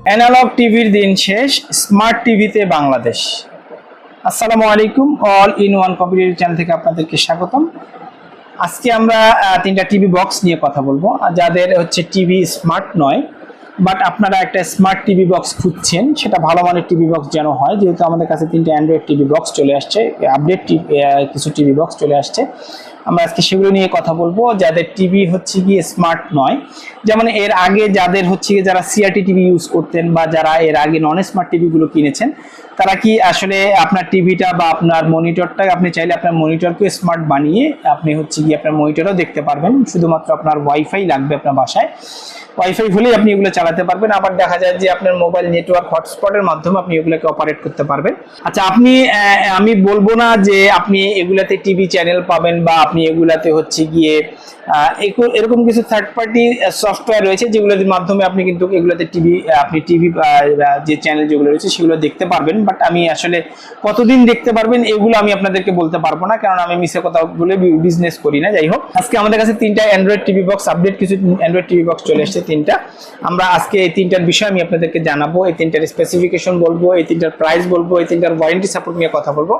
Analogue টিভির দিন শেষ, স্মার্ট টিভিতে বাংলাদেশ। আসসালামু আলাইকুম, all in one computer channel থেকে আপনাদেরকে স্বাগতম। আজকে আমরা তিনটা টিভি বক্স নিয়ে কথা বলবো। যাদের হচ্ছে টিভি স্মার্ট নয়, বাট আপনারা একটা স্মার্ট টিভি বক্স খুঁজছেন, সেটা ভালো মানের টিভি বক্স যেন হয়, যেহেতু আমাদের কাছে তিনটা অ্যান্ড্রয়েড টিভি বক্স চলে আসছে, আপডেট কিছু টিভি বক্স চলে আসছে। আমরা আজকে সেগুলো নিয়ে কথা বলবো। যাদের টিভি হচ্ছে গিয়ে স্মার্ট নয়, যেমন এর আগে যাদের হচ্ছে গিয়ে যারা সিআরটি টিভি ইউজ করতেন বা যারা এর আগে নন স্মার্ট টিভিগুলো কিনেছেন, তারা কি আসলে আপনার টিভিটা বা আপনার মনিটরটা, আপনি চাইলে আপনার মনিটরকে স্মার্ট বানিয়ে আপনি হচ্ছে গিয়ে আপনার মনিটরও দেখতে পারবেন। শুধুমাত্র আপনার ওয়াইফাই লাগবে আপনার বাসায়, ওয়াইফাই হলেই আপনি এগুলো চালাতে পারবেন। আবার দেখা যায় যে আপনার মোবাইল নেটওয়ার্ক হটস্পটের মাধ্যমে আপনি এগুলোকে অপারেট করতে পারবেন। আচ্ছা, আমি বলবো না যে আপনি এগুলাতে টিভি চ্যানেল পাবেন বা আপনি এগুলাতে হচ্ছে গিয়ে এরকম কিছু থার্ড পার্টি সফটওয়্যার রয়েছে যেগুলোর মাধ্যমে আপনি কিন্তু এগুলোতে টিভি যে চ্যানেল যেগুলো রয়েছে সেগুলো দেখতে পারবেন। বাট আমি আসলে কতদিন দেখতে পারবেন এগুলো আমি আপনাদেরকে বলতে পারবো না, কারণ আমি মিছে কথা বলে বিজনেস করি না। যাই হোক, আজকে আমাদের কাছে তিনটা অ্যান্ড্রয়েড টিভি বক্স, আপডেট কিছু অ্যান্ড্রয়েড টিভি বক্স চলে এসেছে তিনটা। আমরা আজকে এই তিনটার বিষয় আমি আপনাদেরকে জানাবো, এই তিনটার স্পেসিফিকেশন বলবো, এই তিনটার প্রাইস বলবো, এই তিনটার ওয়ারেন্টি সাপোর্ট নিয়ে কথা বলবো।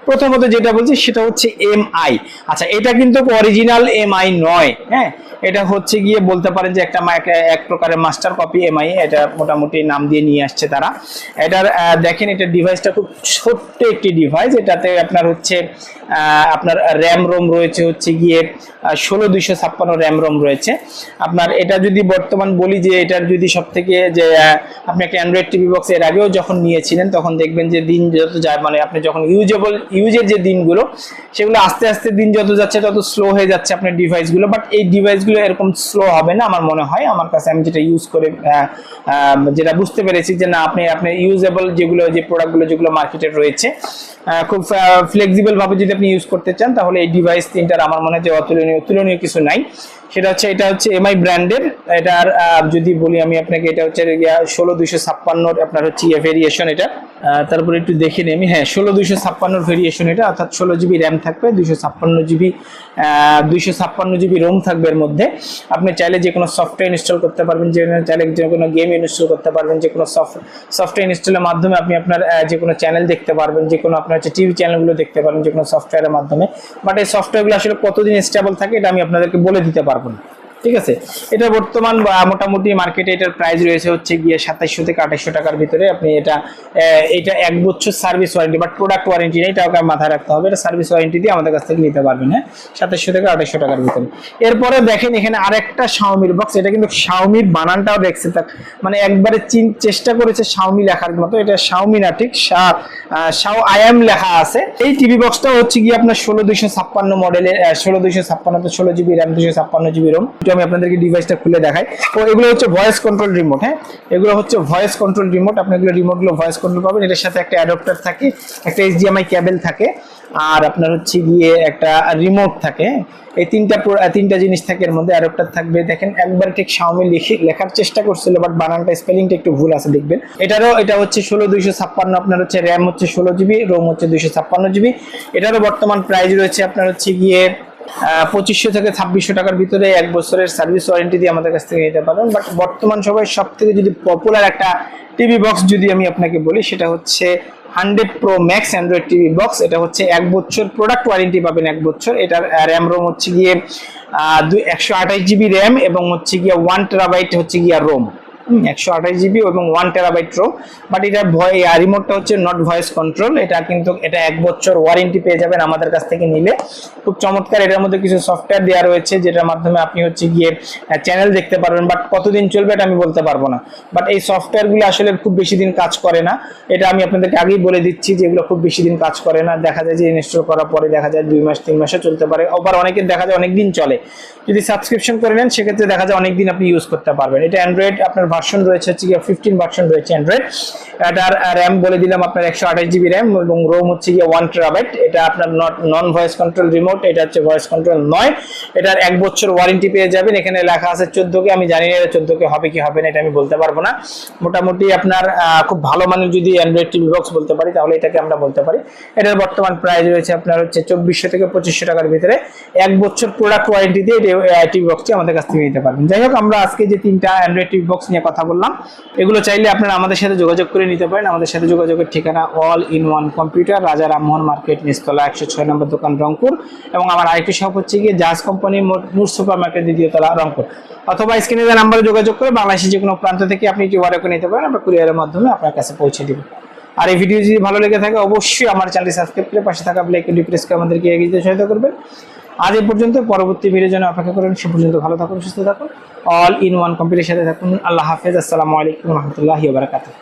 প্রথমত যেটা বলছি সেটা হচ্ছে এমআই। আচ্ছা, এটা কিন্তু অরিজিনাল এমআই নয়, হ্যাঁ, এটা হচ্ছে গিয়ে বলতে পারেন যে এক প্রকারের মাস্টার কপি এমআই। এটা মোটামুটি নাম দিয়ে নিয়ে আসছে তারা। এটার দেখেন, এটা ডিভাইসটা খুব ছোট্ট একটি ডিভাইস। এটাতে আপনার হচ্ছে আপনার র্যাম রোম রয়েছে হচ্ছে গিয়ে 16256 র্যাম রোম রয়েছে আপনার। এটা যদি বর্তমান বলি যে এটার যদি সব থেকে যে আপনি একটা অ্যান্ড্রয়েড টিভি বক্স এর আগেও যখন নিয়েছিলেন, তখন দেখবেন যে দিন যত যায়, মানে আপনি যখন ইউজের যে দিনগুলো, সেগুলো আস্তে আস্তে দিন যত যাচ্ছে তত স্লো হয়ে যাচ্ছে আপনার ডিভাইসগুলো। বাট এই ডিভাইসগুলো এরকম স্লো হবে না আমার মনে হয়। আমার কাছে আমি যেটা ইউজ করে যেটা বুঝতে পেরেছি যে না, আপনি ইউজেবল যেগুলো, যে প্রোডাক্টগুলো যেগুলো মার্কেটে রয়েছে, খুব ফ্লেক্সিবল ভাবে যদি আপনি ইউজ করতে চান, তাহলে এই ডিভাইস তিনটার আমার মনে হয় যে তুলনীয় কিছু নাই। এটা হচ্ছে এমআই ব্র্যান্ডের। এটার যদি বলি আমি আপনাকে, এটা হচ্ছে 16256 আপনার হচ্ছে ভেরিয়েশন এটা। তারপরে একটু দেখে নিই আমি, হ্যাঁ 16256 ভেরিয়েশন এটা, অর্থাৎ 16 জিবি র্যাম থাকবে, 256 জিবি রোম থাকবে এর মধ্যে। আপনি চাইলে যে কোনো সফটওয়্যার ইনস্টল করতে পারবেন, চাইলে যে কোনো গেম ইনস্টল করতে পারবেন, যে কোনো সফটওয়্যার ইনস্টলের মাধ্যমে আপনি আপনার যে কোনো চ্যানেল দেখতে পারবেন, যে কোনো আপনার হচ্ছে টিভি চ্যানেলগুলো দেখতে পারবেন যে কোনো সফটওয়্যারের মাধ্যমে। বাট এই সফটওয়্যারগুলো আসলে কতদিন স্টেবল থাকে এটা আমি আপনাদেরকে বলে দিতে পারবো না, ঠিক আছে। এটা বর্তমান মোটামুটি মার্কেটে এটার প্রাইস রয়েছে হচ্ছে গিয়ে 2700 থেকে 2800 টাকার ভিতরে। আপনি এটা 1 বছর service warranty, but product warranty নেই, এটাকে মাথায় রাখতে হবে। এটা সার্ভিস ওয়ারেন্টি দিয়ে আমাদের কাছ থেকে নিতে পারবেন, হ্যাঁ, 2700 থেকে 2800 টাকার ভিতরে। এরপরে দেখেন এখানে আরেকটা শাওমির বক্স। এটা কিন্তু শাওমির বানানটাও দেখছে, মানে একবারে চেষ্টা করেছে শাওমি লেখার মতো। এটা শাওমি না, ঠিক শাও আইএম লেখা আছে। এই টিভি বক্সটা হচ্ছে গিয়ে আপনার 16256 মডেলের, 16256 তো 16 জিবি র্যাম, 256 জিবি রোম। আমি আপনাদেরকে ডিভাইসটা খুলে দেখাই। তো এগুলো হচ্ছে ভয়েস কন্ট্রোল রিমোট, হ্যাঁ, এগুলো হচ্ছে ভয়েস কন্ট্রোল রিমোট। আপনি এগুলো রিমোটগুলো ভয়েস কন্ট্রোল পাবেন। এটার সাথে একটা অ্যাডাপ্টার থাকে, একটা এইচডিএমআই কেবল থাকে, আর আপনার হচ্ছে গিয়ে একটা রিমোট থাকে। এই তিনটা জিনিস থাকে এর মধ্যে, অ্যাডাপ্টার থাকবে। দেখেন একবার ঠিক শাওমি লেখার চেষ্টা করছিল, বাট বানানটা স্পেলিংটা একটু ভুল আছে দেখবেন। এটা হচ্ছে 16256, আপনার হচ্ছে র্যাম হচ্ছে 16 জিবি, রোম হচ্ছে 256 জিবি। এটারও বর্তমান প্রাইস রয়েছে আপনার হচ্ছে গিয়ে 2500 থেকে 2600 টাকার ভিতরে। 1 বছরের সার্ভিস ওয়ারেন্টি দিয়ে আমাদের কাছ থেকে নিতে পারবেন। বাট বর্তমান সব থেকে যদি পপুলার একটা টিভি বক্স যদি আমি আপনাকে বলি, সেটা হচ্ছে 100 pro max Android TV box. এটা হচ্ছে 1 বছর প্রোডাক্ট ওয়ারেন্টি পাবেন, 1 বছর। এটার র্যাম রোম হচ্ছে গিয়ে 128 জিবি র্যাম এবং হচ্ছে গিয়ে 1 টেরাবাইট হচ্ছে গিয়ে রোম, 128 জিবি এবং 1 টেরাবাইট রোম। বাট এটা রিমোটটা হচ্ছে নট ভয়েস কন্ট্রোল। এটা কিন্তু 1 বছর ওয়ারেন্টি পেয়ে যাবেন আমাদের কাছ থেকে নিলে। খুব চমৎকার। এটার মধ্যে কিছু সফটওয়্যার দেওয়া রয়েছে যেটার মাধ্যমে আপনি হচ্ছে গিয়ে চ্যানেল দেখতে পারবেন। বাট কতদিন চলবে এটা আমি বলতে পারবো না। বাট এই সফটওয়্যারগুলো আসলে খুব বেশি দিন কাজ করে না, এটা আমি আপনাদেরকে আগেই বলে দিচ্ছি যে এগুলো খুব বেশি দিন কাজ করে না। দেখা যায় যে ইনস্টল করার পরে দেখা যায় 2 মাস 3 মাসও চলতে পারে, আবার অনেকের দেখা যায় অনেক দিন চলে। যদি সাবস্ক্রিপশন করে নেন সেক্ষেত্রে দেখা যায় অনেক দিন আপনি ইউজ করতে পারবেন। এটা অ্যান্ড্রয়েড আপনার ভার্সন রয়েছে হচ্ছে গিয়ে 15 ভার্সন রয়েছে অ্যান্ড্রয়েড। এটার র্যাম বলে দিলাম আপনার 128 জিবি র্যাম এবং রোম হচ্ছে গিয়ে 1 টেরাবাইট। এটা আপনার নন ভয়েস কন্ট্রোল রিমোট, এটা হচ্ছে ভয়েস কন্ট্রোল নয়। এটার 1 বছর ওয়ারেন্টি পেয়ে যাবেন। এখানে লেখা আছে 14K, আমি জানি না 14K হবে কি হবে না, এটা আমি বলতে পারবো না। মোটামুটি আপনার খুব ভালো মানের যদি অ্যান্ড্রয়েড টিভি বক্স বলতে পারি তাহলে এটাকে আমরা বলতে পারি। এটার বর্তমান প্রাইস রয়েছে আপনার হচ্ছে 2400 থেকে 2500 টাকার ভিতরে। 1 বছর প্রোডাক্ট ওয়ারেন্টি দিয়ে টিভি বক্সটি আমাদের কাছ থেকে নিতে পারবেন। যাই হোক, আমরা আজকে যে তিনটা অ্যান্ড্রয়েড টিভি বক্স নিয়ে কথা বললাম, এগুলো চাইলে আপনারা আমাদের সাথে যোগাযোগ করে নিতে পারেন। আমাদের সাথে যোগাযোগের ঠিকানা অল ইন ওয়ান কম্পিউটার, রাজা রামমোহন মার্কেট, নিচতলা 106 নম্বর দোকান, রংপুর। এবং আমার আরেকটি শপ হচ্ছে গিয়ে জাজ কোম্পানি, নূর সুপার মার্কেট, দ্বিতীয়তলা, রংপুর। অথবা স্ক্রিনে দেওয়া নাম্বারে যোগাযোগ করে বাংলাদেশের যে কোনো প্রান্ত থেকে আপনি এটি অর্ডার করে নিতে পারেন, আমরা কুরিয়ারের মাধ্যমে আপনার কাছে পৌঁছে দিব। আর এই ভিডিও যদি ভালো লেগে থাকে অবশ্যই আমার চ্যানেলটি সাবস্ক্রাইব করে পাশে থাকা বেল আইকনটি প্রেস করে আমাদেরকে এগিয়ে যেতে সহায়তা করবেন। আজ এই পর্যন্ত, পরবর্তী ভিডিওর জন্য অপেক্ষা করুন। সে পর্যন্ত ভালো থাকুন, সুস্থ থাকুন, অল ইন ওয়ান কম্পিউটারের সাথে থাকুন। আল্লাহ হাফেজ, আসসালামু আলাইকুম রহমতুল্লাহি ওয়া বারাকাতুহু।